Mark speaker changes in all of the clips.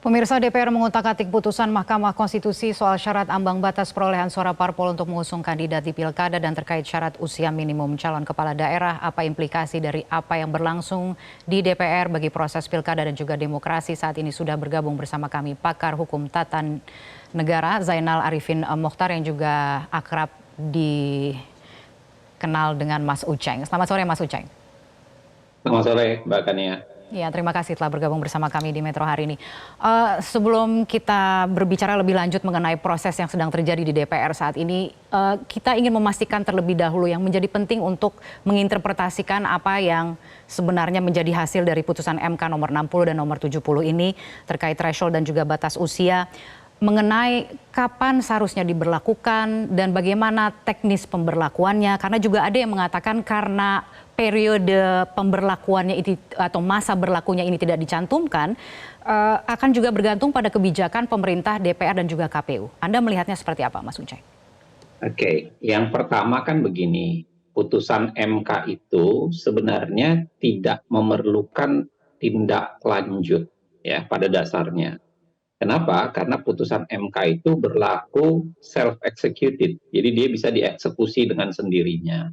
Speaker 1: Pemirsa, DPR mengutak-atik putusan Mahkamah Konstitusi soal syarat ambang batas perolehan suara parpol untuk mengusung kandidat di Pilkada dan terkait syarat usia minimum calon kepala daerah. Apa implikasi dari apa yang berlangsung di DPR bagi proses Pilkada dan juga demokrasi? Saat ini sudah bergabung bersama kami pakar hukum tata negara Zainal Arifin Mokhtar yang juga akrab dikenal dengan Mas Uceng. Selamat sore Mas Uceng.
Speaker 2: Selamat sore, Mbak Kania.
Speaker 1: Ya, terima kasih telah bergabung bersama kami di Metro hari ini. Sebelum kita berbicara lebih lanjut mengenai proses yang sedang terjadi di DPR saat ini, kita ingin memastikan terlebih dahulu yang menjadi penting untuk menginterpretasikan apa yang sebenarnya menjadi hasil dari putusan MK nomor 60 dan nomor 70 ini terkait threshold dan juga batas usia, mengenai kapan seharusnya diberlakukan dan bagaimana teknis pemberlakuannya, karena juga ada yang mengatakan karena periode pemberlakuannya itu atau masa berlakunya ini tidak dicantumkan, akan juga bergantung pada kebijakan pemerintah, DPR dan juga KPU. Anda melihatnya seperti apa, Mas Uceng?
Speaker 2: Oke, yang pertama kan begini, putusan MK itu sebenarnya tidak memerlukan tindak lanjut ya pada dasarnya. Kenapa? Karena putusan MK itu berlaku self-executed, jadi dia bisa dieksekusi dengan sendirinya.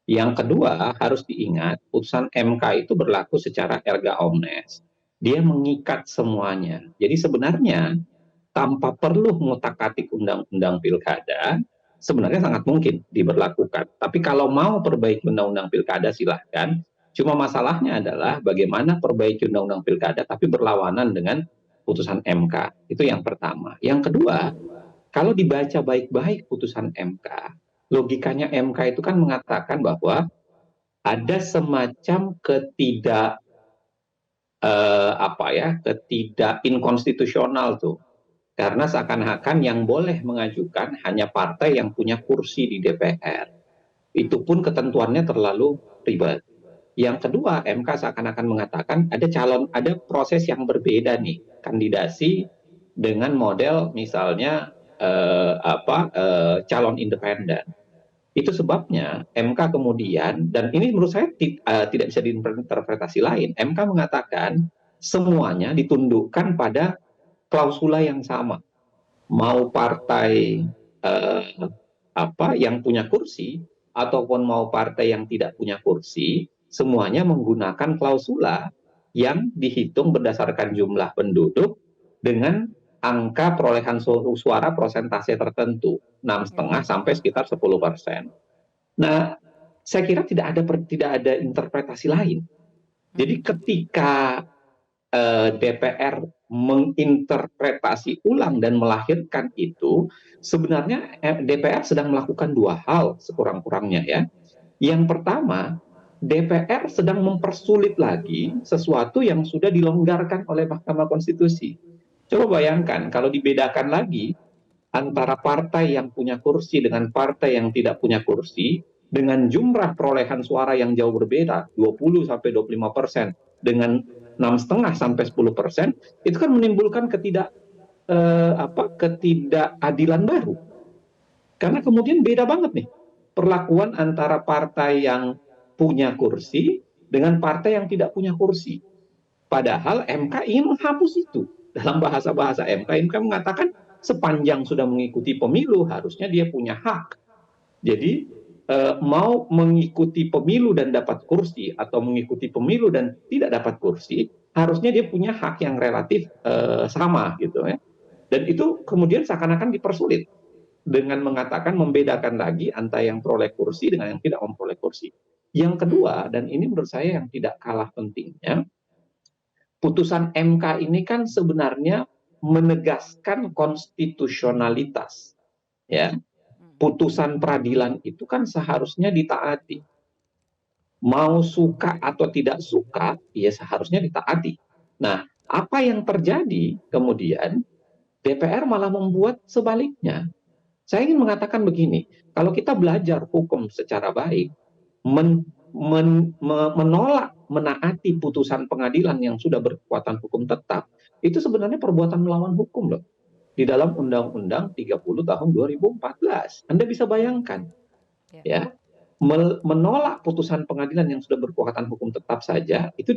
Speaker 2: Yang kedua, harus diingat, putusan MK itu berlaku secara erga omnes. Dia mengikat semuanya. Jadi sebenarnya tanpa perlu mengutak-atik undang-undang pilkada, sebenarnya sangat mungkin diberlakukan. Tapi kalau mau perbaiki undang-undang pilkada, silahkan. Cuma masalahnya adalah bagaimana perbaiki undang-undang pilkada, tapi berlawanan dengan putusan MK. Itu yang pertama. Yang kedua, kalau dibaca baik-baik putusan MK, logikanya MK itu kan mengatakan bahwa ada semacam ketidak inkonstitusional tuh, karena seakan-akan yang boleh mengajukan hanya partai yang punya kursi di DPR. Itu pun ketentuannya terlalu ribet. Yang kedua, MK seakan-akan mengatakan ada proses yang berbeda nih, kandidasi dengan model misalnya calon independen. Itu sebabnya MK kemudian, dan ini menurut saya tidak bisa diinterpretasi lain, MK mengatakan semuanya ditundukkan pada klausula yang sama. Mau partai yang punya kursi, ataupun mau partai yang tidak punya kursi, semuanya menggunakan klausula yang dihitung berdasarkan jumlah penduduk dengan angka perolehan suara persentase tertentu, 6,5 sampai sekitar 10%. Nah, saya kira tidak ada interpretasi lain. Jadi ketika DPR menginterpretasi ulang dan melahirkan itu, sebenarnya DPR sedang melakukan dua hal sekurang-kurangnya ya. Yang pertama, DPR sedang mempersulit lagi sesuatu yang sudah dilonggarkan oleh Mahkamah Konstitusi. Coba bayangkan kalau dibedakan lagi antara partai yang punya kursi dengan partai yang tidak punya kursi, dengan jumlah perolehan suara yang jauh berbeda, 20-25%, dengan 6,5 sampai 10%, itu kan menimbulkan ketidakadilan baru. Karena kemudian beda banget nih perlakuan antara partai yang punya kursi dengan partai yang tidak punya kursi. Padahal MK ingin menghapus itu. Dalam bahasa-bahasa MK mengatakan sepanjang sudah mengikuti pemilu, harusnya dia punya hak. Jadi mau mengikuti pemilu dan dapat kursi, atau mengikuti pemilu dan tidak dapat kursi, harusnya dia punya hak yang relatif sama gitu ya. Dan itu kemudian seakan-akan dipersulit dengan mengatakan membedakan lagi antara yang peroleh kursi dengan yang tidak memperoleh kursi. Yang kedua, dan ini menurut saya yang tidak kalah pentingnya, putusan MK ini kan sebenarnya menegaskan konstitusionalitas. Ya, putusan peradilan itu kan seharusnya ditaati. Mau suka atau tidak suka, ya seharusnya ditaati. Nah, apa yang terjadi kemudian, DPR malah membuat sebaliknya. Saya ingin mengatakan begini, kalau kita belajar hukum secara baik, menolak menaati putusan pengadilan yang sudah berkekuatan hukum tetap, itu sebenarnya perbuatan melawan hukum loh. Di dalam Undang-Undang 30 tahun 2014. Anda bisa bayangkan, ya, menolak putusan pengadilan yang sudah berkekuatan hukum tetap saja, itu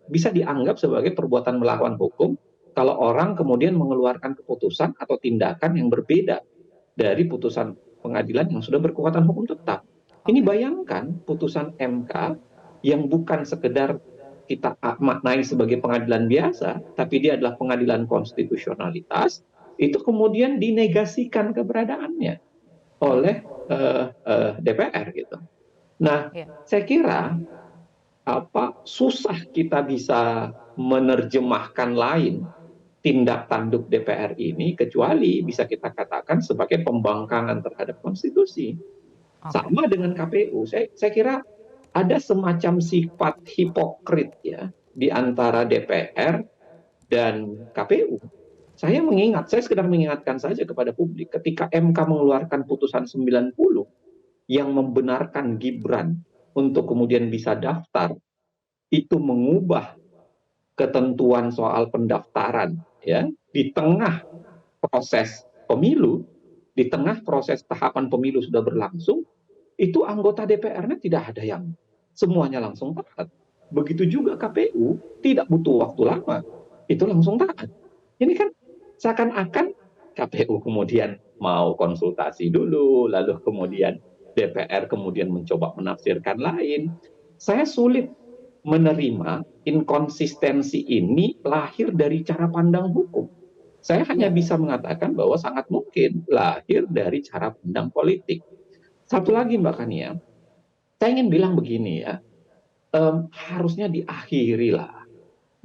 Speaker 2: bisa dianggap sebagai perbuatan melawan hukum kalau orang kemudian mengeluarkan keputusan atau tindakan yang berbeda dari putusan pengadilan yang sudah berkekuatan hukum tetap. Ini
Speaker 1: Oke.
Speaker 2: bayangkan putusan MK yang bukan sekedar kita maknai sebagai pengadilan biasa, tapi dia adalah pengadilan konstitusionalitas, itu kemudian dinegasikan keberadaannya
Speaker 1: Ya.
Speaker 2: oleh DPR gitu. Nah,
Speaker 1: Ya.
Speaker 2: saya kira susah kita bisa menerjemahkan lain tindak tanduk DPR ini kecuali bisa kita katakan sebagai pembangkangan terhadap konstitusi.
Speaker 1: Oke.
Speaker 2: Sama dengan KPU, saya kira ada semacam sifat hipokrit ya di antara DPR dan KPU. Saya sekedar mengingatkan saja kepada publik ketika MK mengeluarkan putusan 90 yang membenarkan Gibran untuk kemudian bisa daftar, itu mengubah ketentuan soal pendaftaran ya di tengah proses pemilu, di tengah proses tahapan pemilu sudah berlangsung, itu anggota DPR-nya tidak ada yang semuanya langsung taat. Begitu juga KPU tidak butuh waktu lama, itu langsung taat. Ini kan seakan-akan KPU kemudian mau konsultasi dulu, lalu
Speaker 1: Hmm.
Speaker 2: kemudian DPR kemudian mencoba menafsirkan lain. Saya sulit menerima inkonsistensi ini lahir dari cara pandang hukum. Saya hanya
Speaker 1: Ya.
Speaker 2: bisa mengatakan bahwa sangat mungkin lahir dari cara pandang politik. Satu
Speaker 1: Hmm.
Speaker 2: lagi Mbak Kania, saya ingin bilang begini ya, harusnya diakhiri lah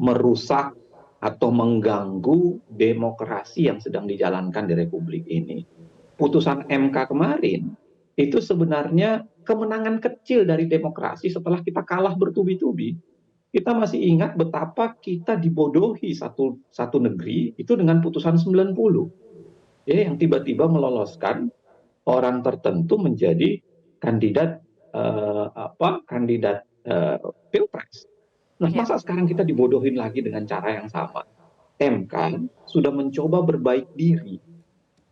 Speaker 2: merusak atau mengganggu demokrasi yang sedang dijalankan di Republik ini. Putusan MK kemarin itu sebenarnya kemenangan kecil dari demokrasi setelah kita kalah bertubi-tubi. Kita masih ingat betapa kita dibodohi satu negeri itu dengan putusan 90 ya, yang tiba-tiba meloloskan orang tertentu menjadi kandidat kandidat pilpres. Nah,
Speaker 1: Ya.
Speaker 2: masa sekarang kita dibodohin lagi dengan cara yang sama? MK sudah mencoba berbaik diri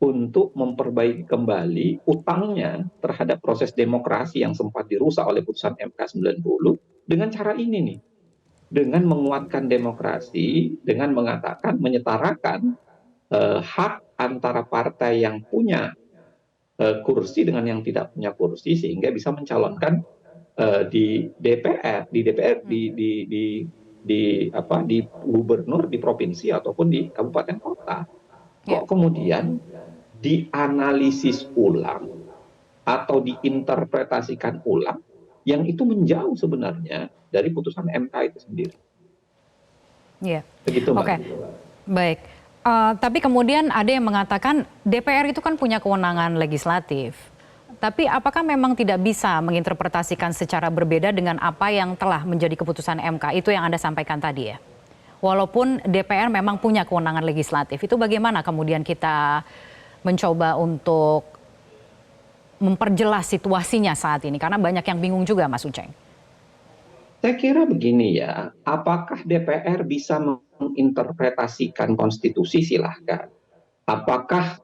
Speaker 2: untuk memperbaiki kembali utangnya terhadap proses demokrasi yang sempat dirusak oleh putusan MK 90 dengan cara ini nih, dengan menguatkan demokrasi, dengan mengatakan, menyetarakan hak antara partai yang punya kursi dengan yang tidak punya kursi sehingga bisa mencalonkan di DPR,
Speaker 1: Hmm.
Speaker 2: di gubernur, di provinsi ataupun di kabupaten kota.
Speaker 1: Ya.
Speaker 2: Kok kemudian dianalisis ulang atau diinterpretasikan ulang yang itu menjauh sebenarnya dari putusan MK itu sendiri.
Speaker 1: Ya.
Speaker 2: Begitu Mbak.
Speaker 1: Oke. Baik. Tapi kemudian ada yang mengatakan DPR itu kan punya kewenangan legislatif. Tapi apakah memang tidak bisa menginterpretasikan secara berbeda dengan apa yang telah menjadi keputusan MK? Itu yang Anda sampaikan tadi ya. Walaupun DPR memang punya kewenangan legislatif, itu bagaimana kemudian kita mencoba untuk memperjelas situasinya saat ini? Karena banyak yang bingung juga, Mas Uceng.
Speaker 2: Saya kira begini ya, apakah DPR bisa menginterpretasikan konstitusi? Silahkan. Apakah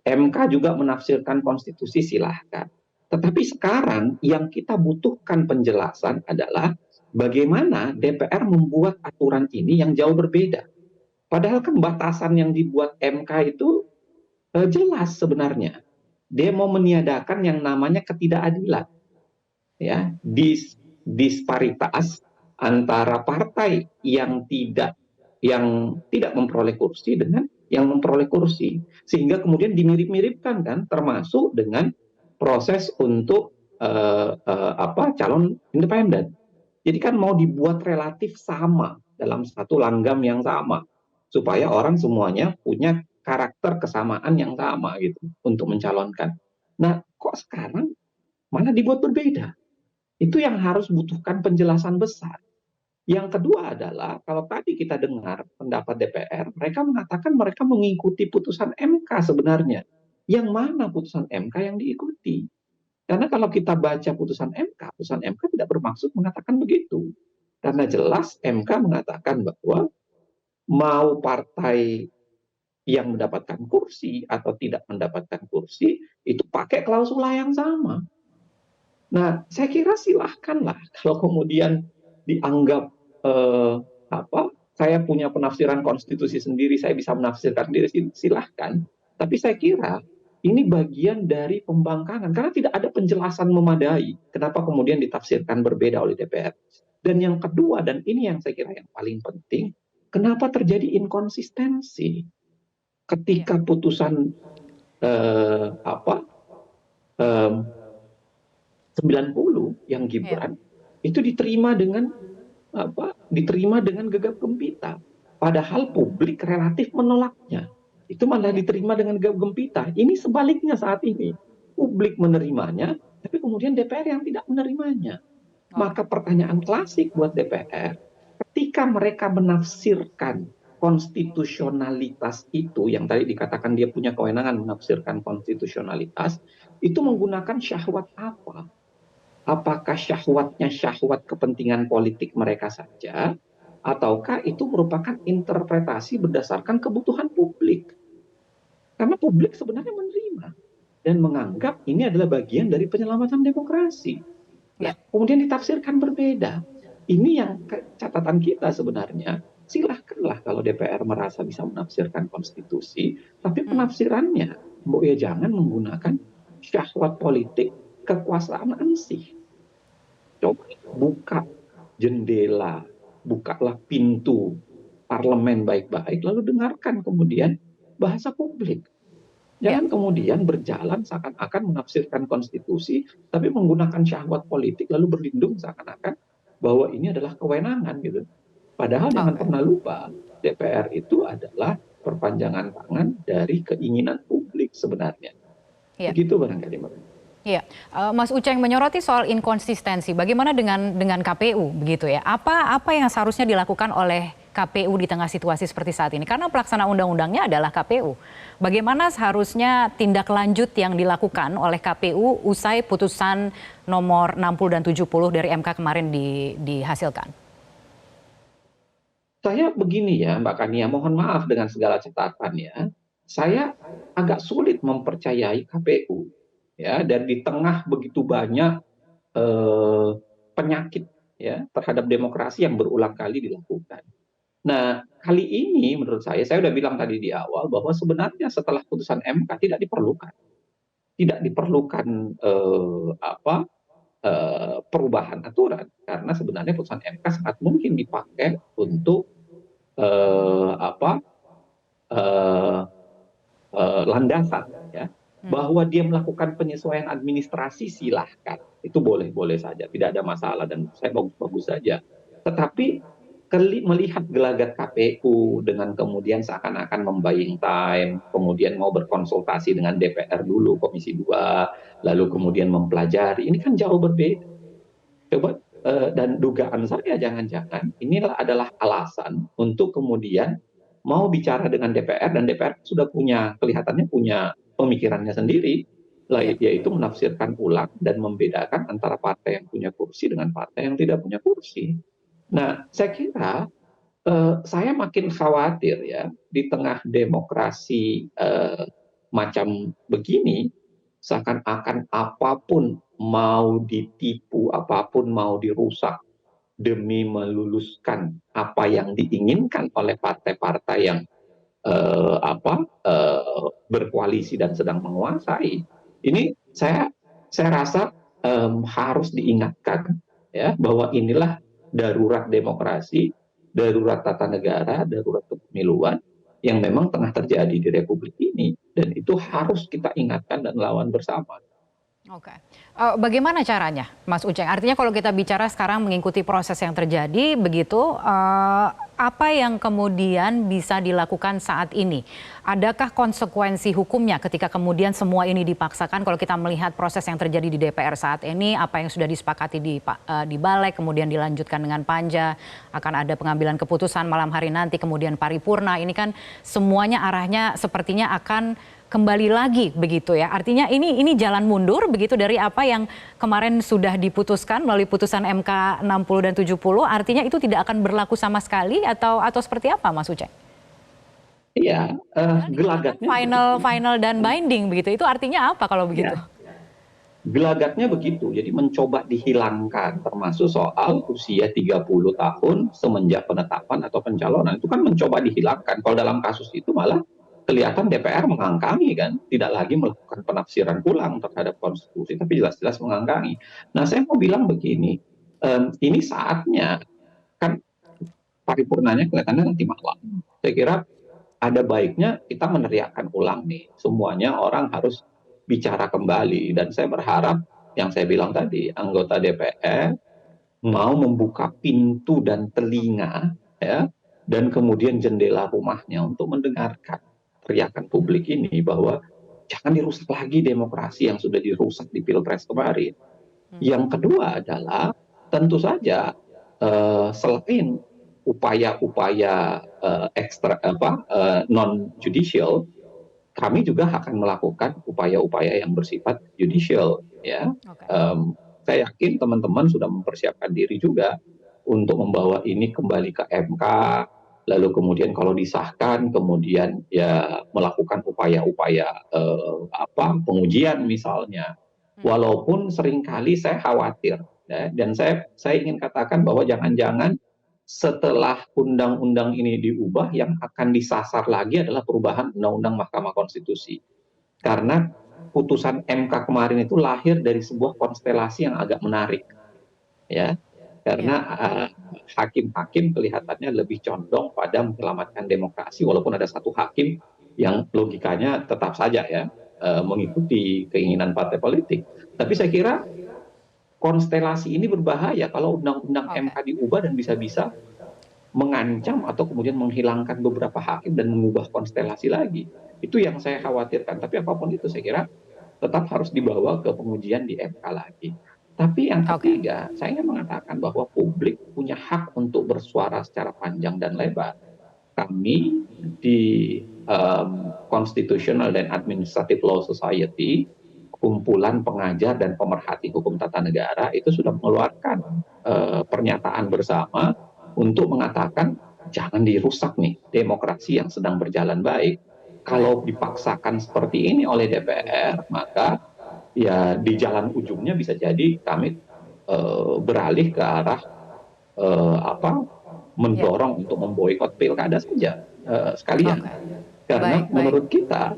Speaker 2: MK juga menafsirkan konstitusi? Silahkan. Tetapi sekarang yang kita butuhkan penjelasan adalah bagaimana DPR membuat aturan ini yang jauh berbeda. Padahal kan batasan yang dibuat MK itu jelas sebenarnya. Dia mau meniadakan yang namanya ketidakadilan, ya, disparitas antara partai yang tidak memperoleh kursi dengan yang memperoleh kursi, sehingga kemudian dimirip-miripkan kan, termasuk dengan proses untuk calon independen. Jadi kan mau dibuat relatif sama dalam satu langgam yang sama supaya orang semuanya punya karakter kesamaan yang sama gitu untuk mencalonkan. Nah, kok sekarang malah dibuat berbeda? Itu yang harus butuhkan penjelasan besar. Yang kedua adalah, kalau tadi kita dengar pendapat DPR, mereka mengatakan mereka mengikuti putusan MK sebenarnya. Yang mana putusan MK yang diikuti? Karena kalau kita baca putusan MK tidak bermaksud mengatakan begitu. Karena jelas MK mengatakan bahwa mau partai yang mendapatkan kursi atau tidak mendapatkan kursi, itu pakai klausula yang sama. Nah, saya kira silahkanlah kalau kemudian dianggap eh, apa saya punya penafsiran konstitusi sendiri, saya bisa menafsirkan sendiri, silahkan. Tapi saya kira ini bagian dari pembangkangan, karena tidak ada penjelasan memadai kenapa kemudian ditafsirkan berbeda oleh DPR. Dan yang kedua, dan ini yang saya kira yang paling penting, kenapa terjadi inkonsistensi ketika putusan 90 yang Gibran itu diterima dengan gegap gempita, padahal publik relatif menolaknya. Itu malah diterima dengan gegap gempita. Ini sebaliknya saat ini, publik menerimanya, tapi kemudian DPR yang tidak menerimanya. Maka pertanyaan klasik buat DPR, ketika mereka menafsirkan konstitusionalitas itu, yang tadi dikatakan dia punya kewenangan menafsirkan konstitusionalitas, itu menggunakan syahwat apa? Apakah syahwatnya syahwat kepentingan politik mereka saja, ataukah itu merupakan interpretasi berdasarkan kebutuhan publik? Karena publik sebenarnya menerima dan menganggap ini adalah bagian dari penyelamatan demokrasi. Nah, kemudian ditafsirkan berbeda. Ini yang catatan kita sebenarnya. Silahkanlah kalau DPR merasa bisa menafsirkan konstitusi, tapi penafsirannya, jangan menggunakan syahwat politik kekuasaan ansih. Coba buka jendela, bukalah pintu parlemen baik-baik, lalu dengarkan kemudian bahasa publik. Jangan kemudian berjalan seakan-akan menafsirkan konstitusi, tapi menggunakan syahwat politik lalu berlindung seakan-akan bahwa ini adalah kewenangan gitu. Padahal jangan pernah lupa, DPR itu adalah perpanjangan tangan dari keinginan publik sebenarnya. Begitu barangkali.
Speaker 1: Iya, Mas Uceng menyoroti soal inkonsistensi. Bagaimana dengan KPU begitu ya? Apa yang seharusnya dilakukan oleh KPU di tengah situasi seperti saat ini? Karena pelaksana undang-undangnya adalah KPU. Bagaimana seharusnya tindak lanjut yang dilakukan oleh KPU usai putusan nomor 60 dan 70 dari MK kemarin dihasilkan?
Speaker 2: Saya begini ya, Mbak Kania, mohon maaf dengan segala catatan ya. Saya agak sulit mempercayai KPU. Ya, dan di tengah begitu banyak penyakit ya terhadap demokrasi yang berulang kali dilakukan. Nah, kali ini menurut saya sudah bilang tadi di awal bahwa sebenarnya setelah putusan MK tidak diperlukan perubahan aturan, karena sebenarnya putusan MK sangat mungkin dipakai untuk landasan ya. Bahwa dia melakukan penyesuaian administrasi silahkan, itu boleh-boleh saja, tidak ada masalah dan saya bagus-bagus saja. Tetapi melihat gelagat KPU dengan kemudian seakan-akan membuying time, kemudian mau berkonsultasi dengan DPR dulu, Komisi 2, lalu kemudian mempelajari, ini kan jauh berbeda. Coba dan dugaan saya jangan-jangan inilah adalah alasan untuk kemudian mau bicara dengan DPR, dan DPR sudah kelihatannya punya pemikirannya sendiri, yaitu menafsirkan ulang dan membedakan antara partai yang punya kursi dengan partai yang tidak punya kursi. Nah, saya kira saya makin khawatir ya di tengah demokrasi macam begini, seakan-akan apapun mau ditipu, apapun mau dirusak demi meluluskan apa yang diinginkan oleh partai-partai yang berkoalisi dan sedang menguasai. Ini saya rasa harus diingatkan ya bahwa inilah darurat demokrasi, darurat tata negara, darurat kepemiluan yang memang tengah terjadi di Republik ini, dan itu harus kita ingatkan dan lawan bersama.
Speaker 1: Oke, bagaimana caranya, Mas Uceng? Artinya kalau kita bicara sekarang mengikuti proses yang terjadi, begitu, apa yang kemudian bisa dilakukan saat ini? Adakah konsekuensi hukumnya ketika kemudian semua ini dipaksakan? Kalau kita melihat proses yang terjadi di DPR saat ini, apa yang sudah disepakati di Balek, kemudian dilanjutkan dengan Panja, akan ada pengambilan keputusan malam hari nanti, kemudian paripurna, ini kan semuanya arahnya sepertinya akan kembali lagi begitu ya. Artinya ini jalan mundur begitu dari apa yang kemarin sudah diputuskan melalui putusan MK 60 dan 70, artinya itu tidak akan berlaku sama sekali atau seperti apa, Mas Uceng?
Speaker 2: Iya, gelagatnya
Speaker 1: final dan binding begitu. Itu artinya apa kalau begitu?
Speaker 2: Gelagatnya begitu, jadi mencoba dihilangkan, termasuk soal usia 30 tahun semenjak penetapan atau pencalonan, itu kan mencoba dihilangkan. Kalau dalam kasus itu malah kelihatan DPR mengangkangi kan, tidak lagi melakukan penafsiran ulang terhadap konstitusi, tapi jelas-jelas mengangkangi. Nah, saya mau bilang begini, ini saatnya, kan paripurnanya kelihatannya nanti malam. Saya kira ada baiknya kita meneriakkan ulang nih. Semuanya orang harus bicara kembali. Dan saya berharap yang saya bilang tadi, anggota DPR mau membuka pintu dan telinga, ya, dan kemudian jendela rumahnya untuk mendengarkan teriakan publik ini bahwa jangan dirusak lagi demokrasi yang sudah dirusak di Pilpres kemarin. Yang kedua adalah tentu saja selain upaya-upaya ekstra non judicial, kami juga akan melakukan upaya-upaya yang bersifat judicial, ya.
Speaker 1: Oke.
Speaker 2: Saya yakin teman-teman sudah mempersiapkan diri juga untuk membawa ini kembali ke MK, lalu kemudian kalau disahkan, kemudian ya melakukan upaya-upaya pengujian misalnya. Walaupun seringkali saya khawatir, ya, dan saya ingin katakan bahwa jangan-jangan setelah undang-undang ini diubah, yang akan disasar lagi adalah perubahan undang-undang Mahkamah Konstitusi. Karena putusan MK kemarin itu lahir dari sebuah konstelasi yang agak menarik, ya. Karena hakim-hakim kelihatannya lebih condong pada menyelamatkan demokrasi, walaupun ada satu hakim yang logikanya tetap saja ya mengikuti keinginan partai politik. Tapi saya kira konstelasi ini berbahaya kalau undang-undang MK diubah dan bisa-bisa mengancam atau kemudian menghilangkan beberapa hakim dan mengubah konstelasi lagi. Itu yang saya khawatirkan. Tapi apapun itu saya kira tetap harus dibawa ke pengujian di MK lagi. Tapi yang ketiga, saya ingin mengatakan bahwa publik punya hak untuk bersuara secara panjang dan lebar. Kami di Constitutional dan Administrative Law Society, kumpulan pengajar dan pemerhati hukum tata negara, itu sudah mengeluarkan pernyataan bersama untuk mengatakan jangan dirusak nih demokrasi yang sedang berjalan baik. Kalau dipaksakan seperti ini oleh DPR, maka ya di jalan ujungnya bisa jadi kami beralih ke arah mendorong untuk memboikot pilkada saja sekalian. Karena menurut kita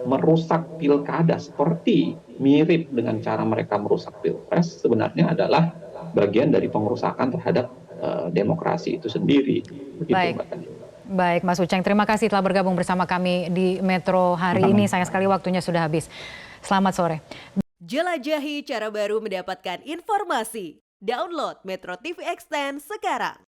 Speaker 2: merusak pilkada seperti mirip dengan cara mereka merusak pilpres sebenarnya adalah bagian dari pengerusakan terhadap demokrasi itu sendiri. Begitu, Mbak Tani.
Speaker 1: Baik, Mas Uceng, terima kasih telah bergabung bersama kami di Metro hari ini. Sayang sekali waktunya sudah habis. Selamat sore.
Speaker 3: Jelajahi cara baru mendapatkan informasi. Download Metro TV Extend sekarang.